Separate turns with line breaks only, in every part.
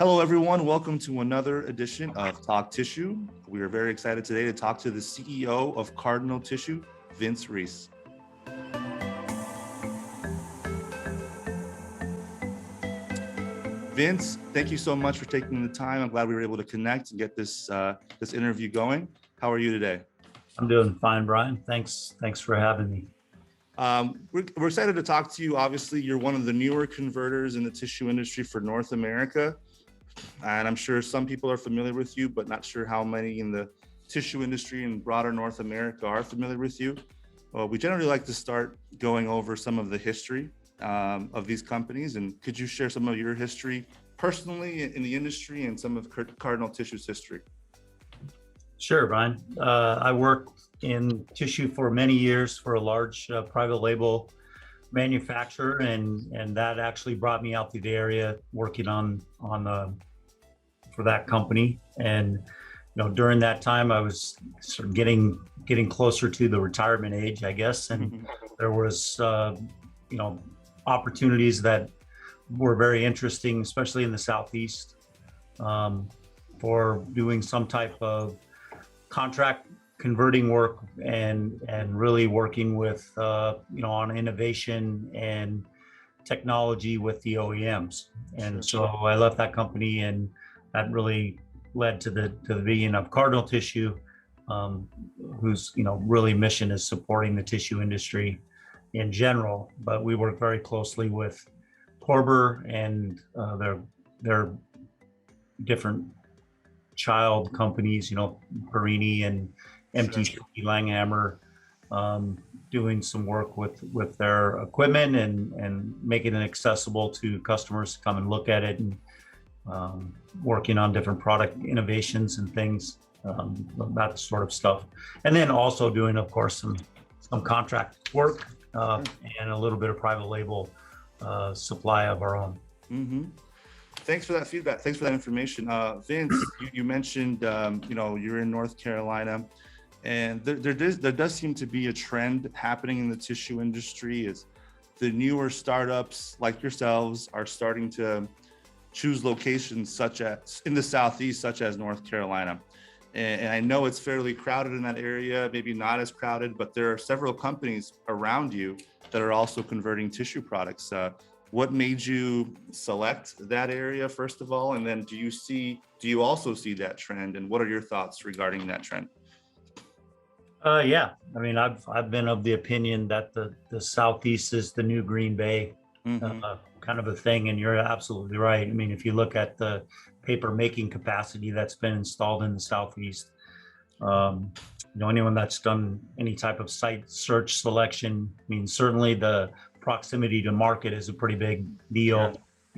Hello, everyone. Welcome to another edition of Talk Tissue. We are very excited today to talk to the CEO of Cardinal Tissue, Vince Reese. Vince, thank you so much for taking the time. I'm glad we were able to connect and get this interview going. How are you today?
I'm doing fine, Brian. Thanks for having me.
We're excited to talk to you. Obviously, you're one of the newer converters in the tissue industry for North America. And I'm sure some people are familiar with you, but not sure how many in the tissue industry and broader North America are familiar with you. We generally like to start going over some of the history of these companies. And could you share some of your history personally in the industry and some of Cardinal Tissue's history?
Sure, Brian. I worked in tissue for many years for a large private label manufacturer, and that actually brought me out to the area working for that company. And during that time, I was sort of getting closer to the retirement age, I guess, and there was opportunities that were very interesting, especially in the Southeast, for doing some type of contract converting work and really working with on innovation and technology with the OEMs. And so I left that company, and that really led to the beginning of Cardinal Tissue, whose really mission is supporting the tissue industry in general. But we work very closely with Corber and their different child companies, Perini and MTC, Langhammer, doing some work with their equipment and making it accessible to customers to come and look at it, and working on different product innovations and things, that sort of stuff. And then also doing, of course, some contract work and a little bit of private label supply of our own.
Mm-hmm. Thanks for that feedback. Thanks for that information. Vince, you mentioned, you're in North Carolina, and there does seem to be a trend happening in the tissue industry. Is the newer startups like yourselves are starting to choose locations such as in the Southeast, such as North Carolina. And I know it's fairly crowded in that area, maybe not as crowded, but there are several companies around you that are also converting tissue products. What made you select that area, first of all? And then do you also see that trend? And what are your thoughts regarding that trend?
Yeah, I mean, I've been of the opinion that the Southeast is the new Green Bay, kind of a thing. And you're absolutely right. I mean, if you look at the paper making capacity that's been installed in the Southeast, anyone that's done any type of site search selection, I mean, certainly the proximity to market is a pretty big deal. Yeah.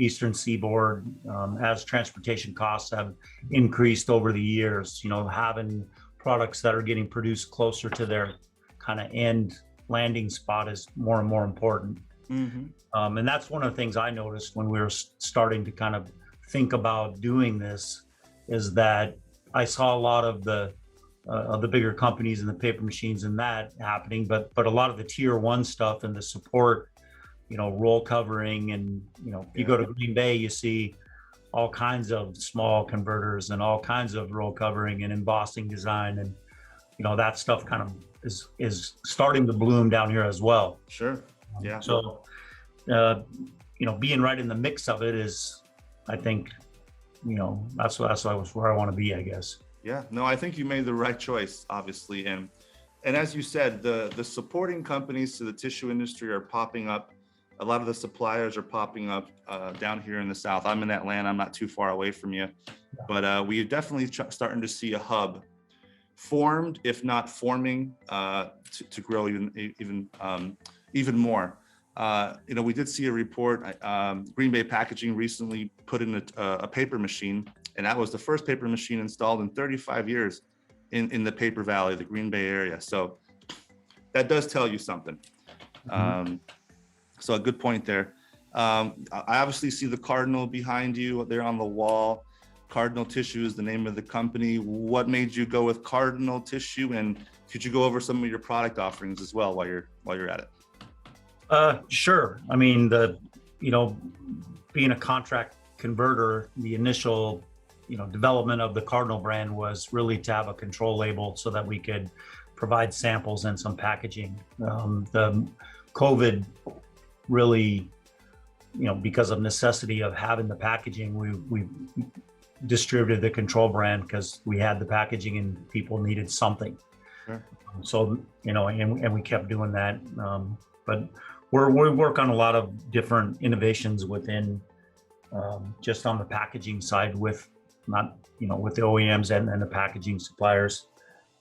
Eastern Seaboard, as transportation costs have increased over the years, having products that are getting produced closer to their kind of end landing spot is more and more important. And that's one of the things I noticed when we were starting to kind of think about doing this, is that I saw a lot of the bigger companies and the paper machines and that happening, but a lot of the tier one stuff and the support, roll covering, and you go to Green Bay, you see all kinds of small converters and all kinds of roll covering and embossing design, and that stuff kind of is starting to bloom down here as well.
Sure. Yeah.
So being right in the mix of it is, I think, that's where I want to be, I guess.
Yeah, no, I think you made the right choice, obviously. And as you said, the supporting companies to the tissue industry are popping up. A lot of the suppliers are popping up down here in the South. I'm in Atlanta. I'm not too far away from you, but we are definitely starting to see a hub formed, if not forming, to grow even more. We did see a report. Green Bay Packaging recently put in a paper machine, and that was the first paper machine installed in 35 years in the Paper Valley, the Green Bay area. So that does tell you something. So a good point there. I obviously see the Cardinal behind you there on the wall. Cardinal Tissue is the name of the company. What made you go with Cardinal Tissue, and could you go over some of your product offerings as well while you're at it?
Sure. I mean, being a contract converter, the initial, development of the Cardinal brand was really to have a control label so that we could provide samples and some packaging. The COVID really, because of necessity of having the packaging, we distributed the control brand because we had the packaging and people needed something.
Sure.
So, and we kept doing that. But we work on a lot of different innovations within just on the packaging side with with the OEMs and the packaging suppliers.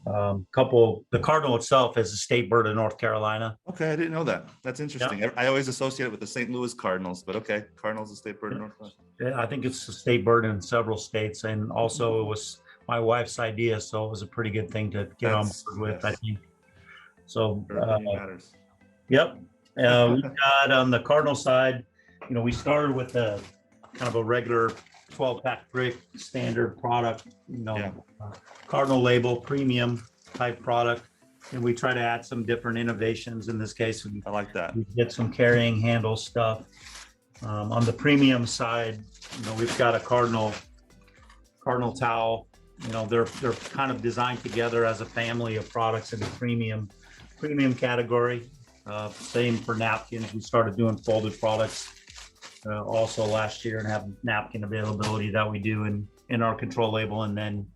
The Cardinal itself is a state bird of North Carolina.
Okay, I didn't know that. That's interesting.
Yeah.
I always associate it with the St. Louis Cardinals, but okay, Cardinals is a state bird of North Carolina.
Yeah, I think it's a state bird in several states, and also it was my wife's idea, so it was a pretty good thing to get on board with.
Yes.
I think so.
Your opinion matters.
Yep. We got on the Cardinal side, we started with a kind of a regular 12-pack brick standard product, Cardinal label, premium type product. And we try to add some different innovations. In this case,
I like that.
we get some carrying handle stuff. On the premium side, we've got a Cardinal towel. They're kind of designed together as a family of products in the premium category. Same for napkins. We started doing folded products also last year and have napkin availability that we do in our control label, and then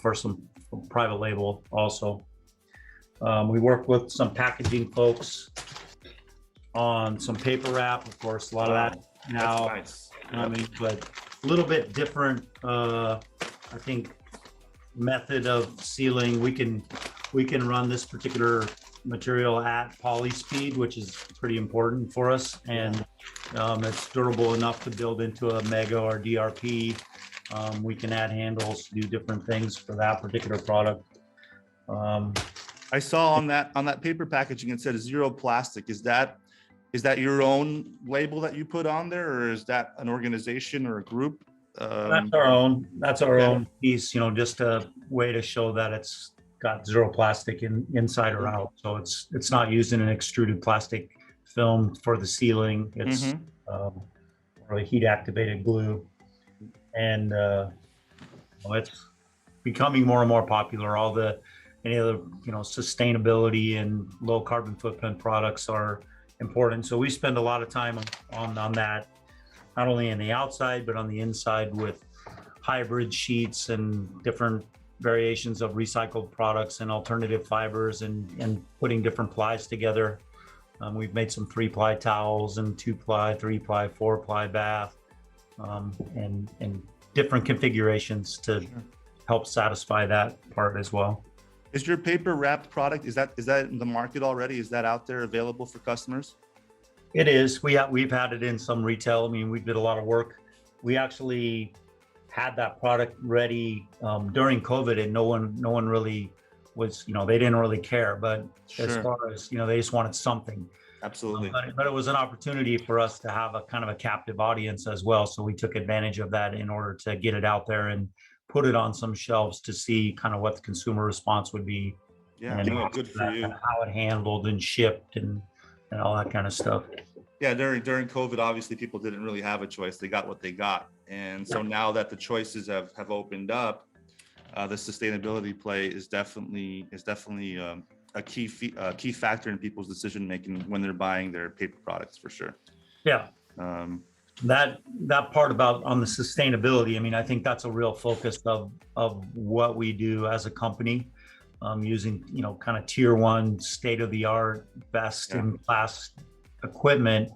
for some private label also. We work with some packaging folks on some paper wrap, of course, a lot of that now.
That's nice.
But a little bit different, I think, method of sealing. We can run this particular material at poly speed, which is pretty important for us, and it's durable enough to build into a Mega or DRP. We can add handles, do different things for that particular product.
I saw on that paper packaging it said zero plastic. Is that your own label that you put on there, or is that an organization or a group?
That's our own piece, just a way to show that it's got zero plastic inside or out. So it's not using an extruded plastic film for the sealing. It's or a heat activated glue, and it's becoming more and more popular. Any other sustainability and low carbon footprint products are important. So we spend a lot of time on that, not only in the outside but on the inside with hybrid sheets and different variations of recycled products and alternative fibers and putting different plies together. We've made some 3-ply towels and 2-ply, 3-ply, 4-ply bath, and different configurations to help satisfy that part as well.
Is your paper wrapped product, is that in the market already? Is that out there available for customers?
It is. We've had it in some retail. We did a lot of work. We actually had that product ready during COVID, and no one really was, they didn't really care. But as far as, they just wanted something.
Absolutely.
But it was an opportunity for us to have a kind of a captive audience as well. So we took advantage of that in order to get it out there and put it on some shelves to see kind of what the consumer response would be.
Yeah,
and
good for you.
How it handled and shipped and all that kind of stuff.
Yeah, during COVID, obviously people didn't really have a choice. They got what they got. And so now that the choices have opened up, the sustainability play is definitely a key factor in people's decision making when they're buying their paper products, for sure.
Yeah. That part about on the sustainability, I think that's a real focus of what we do as a company, using kind of tier 1 state-of-the-art best in class equipment,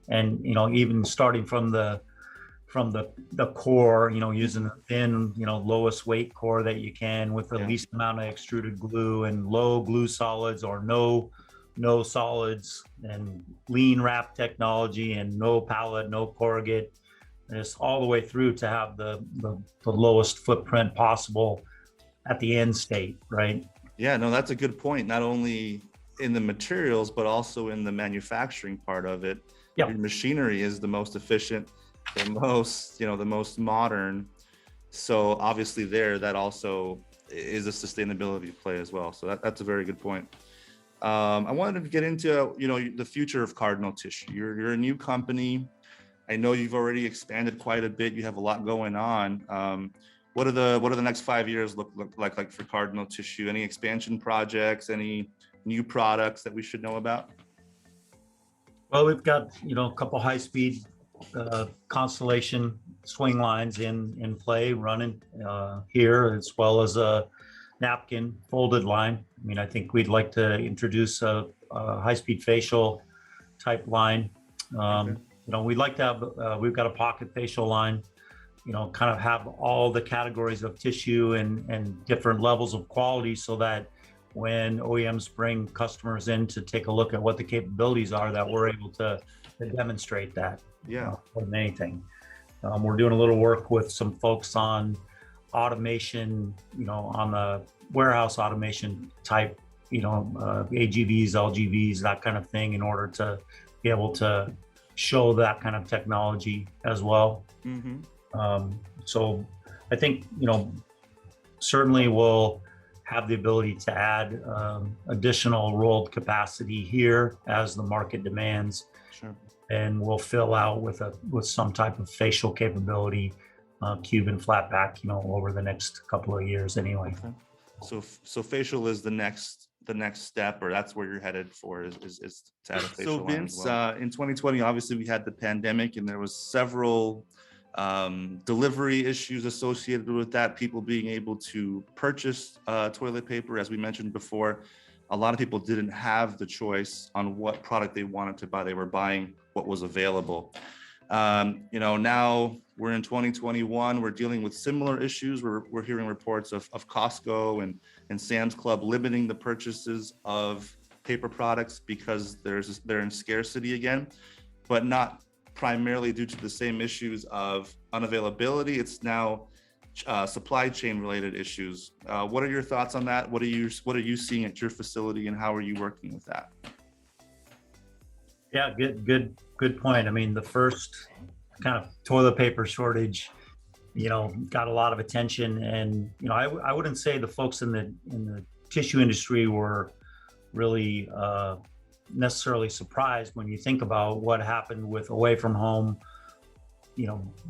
and even starting from the core, using the thin, lowest weight core that you can with the least amount of extruded glue and low glue solids or no solids, and lean wrap technology and no pallet, no corrugate, and it's all the way through to have the lowest footprint possible at the end state, right?
Yeah, no, that's a good point. Not only in the materials, but also in the manufacturing part of it. Your machinery is the most efficient, the most modern. So obviously that also is a sustainability play as well. So that's a very good point. I wanted to get into, the future of Cardinal Tissue. You're a new company. I know you've already expanded quite a bit. You have a lot going on. What are the next 5 years look like for Cardinal Tissue? Any expansion projects? Any new products that we should know about?
Well, we've got, a couple high-speed Constellation swing lines in play running here, as well as a napkin folded line. I mean, I think we'd like to introduce a high-speed facial type line.
Okay.
We'd like to have, we've got a pocket facial line, kind of have all the categories of tissue and different levels of quality, so that when OEMs bring customers in to take a look at what the capabilities are, that we're able to demonstrate that.
Yeah.
More than anything. We're doing a little work with some folks on automation, on the warehouse automation type, AGVs, LGVs, that kind of thing, in order to be able to show that kind of technology as well.
Mm-hmm.
So I think, certainly we'll have the ability to add additional rolled capacity here as the market demands.
Sure.
And we'll fill out with some type of facial capability, cube and flat back, over the next couple of years anyway.
Okay. So facial is the next step, or that's where you're headed for, is to add a facial line
Vince,
as well. In 2020, obviously we had the pandemic, and there was several delivery issues associated with that, people being able to purchase toilet paper. As we mentioned before, a lot of people didn't have the choice on what product they wanted to buy. They were buying what was available. Now we're in 2021, we're dealing with similar issues. We're hearing reports of Costco and Sam's Club limiting the purchases of paper products because they're in scarcity again, but not primarily due to the same issues of unavailability. It's now supply chain related issues. What are your thoughts on that? What are you seeing at your facility, and how are you working with that?
Yeah, good point. I mean, the first kind of toilet paper shortage, got a lot of attention, and I wouldn't say the folks in the tissue industry were really necessarily surprised when you think about what happened with away from home,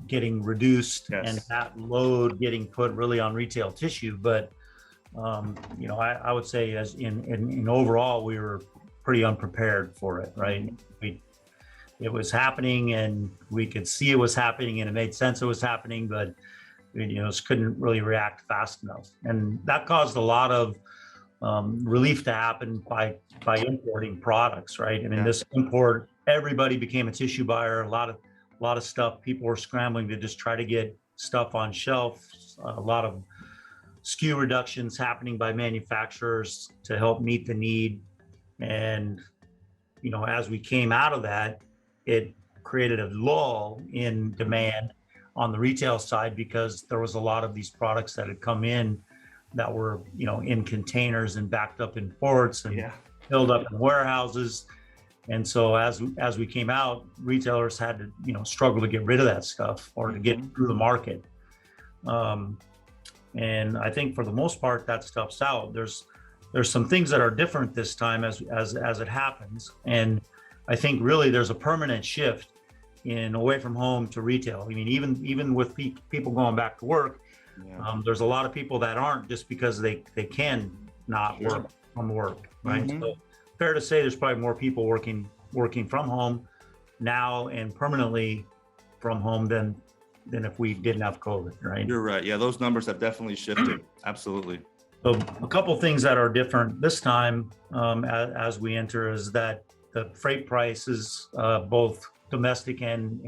getting reduced. Yes. And that load getting put really on retail tissue. But I would say, as in overall, we were pretty unprepared for it, right? It was happening, and we could see it was happening, and it made sense it was happening, but just couldn't really react fast enough, and that caused a lot of relief to happen by importing products, right? I mean, this import, everybody became a tissue buyer. A lot of stuff, people were scrambling to just try to get stuff on shelf. A lot of SKU reductions happening by manufacturers to help meet the need. And, as we came out of that, it created a lull in demand on the retail side, because there was a lot of these products that had come in that were, in containers and backed up in ports and filled up in warehouses. And so as we came out, retailers had to, struggle to get rid of that stuff or to get through the market. And I think for the most part, that stuff's out. There's some things that are different this time as it happens. And I think really there's a permanent shift in away from home to retail. I mean, even with people going back to work, there's a lot of people that aren't, just because they can not work from work, right? Mm-hmm. So fair to say there's probably more people working from home now and permanently from home than if we didn't have COVID, right?
You're right. Yeah, those numbers have definitely shifted. Absolutely.
So a couple things that are different this time as we enter is that the freight prices, both domestic and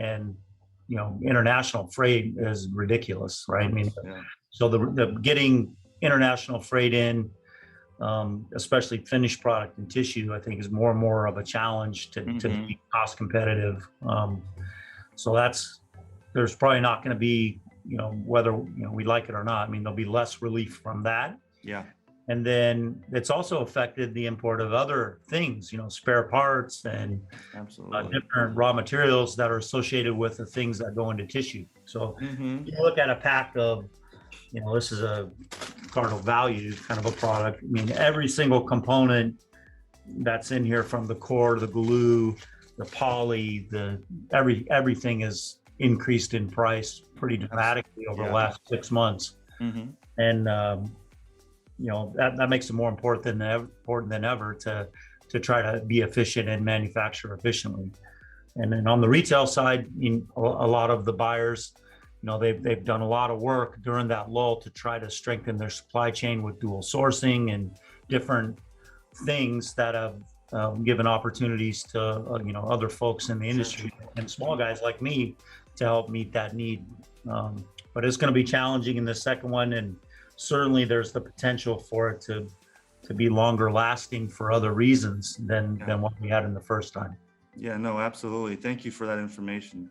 international freight, is ridiculous, right? I mean, so the getting international freight in, especially finished product and tissue, I think is more and more of a challenge to be cost competitive. So there's probably not going to be, whether we like it or not. I mean, there'll be less relief from that.
Yeah.
And then it's also affected the import of other things, spare parts and different raw materials that are associated with the things that go into tissue. So you look at a pack of, this is a Cardinal Value kind of a product. I mean, every single component that's in here, from the core to the glue poly, everything is increased in price pretty dramatically over the last 6 months.
Mm-hmm.
And that makes it more important than ever to try to be efficient and manufacture efficiently. And then on the retail side, a lot of the buyers, they've done a lot of work during that lull to try to strengthen their supply chain with dual sourcing and different things that have given opportunities to other folks in the industry and small guys like me to help meet that need. But it's going to be challenging in the second one, and certainly there's the potential for it to be longer lasting for other reasons than what we had in the first time.
Yeah, no, absolutely. Thank you for that information.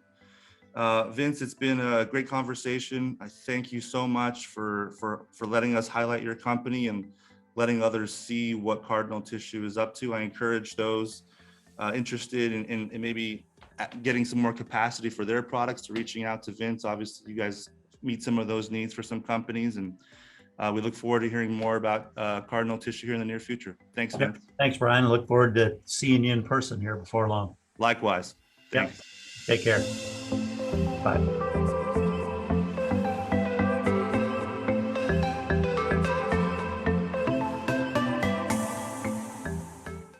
Vince, it's been a great conversation. I thank you so much for letting us highlight your company and letting others see what Cardinal Tissue is up to. I encourage those interested in maybe getting some more capacity for their products to reaching out to Vince. Obviously, you guys meet some of those needs for some companies, and we look forward to hearing more about Cardinal Tissue here in the near future. Thanks, Vince.
Thanks, Brian. I look forward to seeing you in person here before long.
Likewise. Thanks.
Take care. Bye.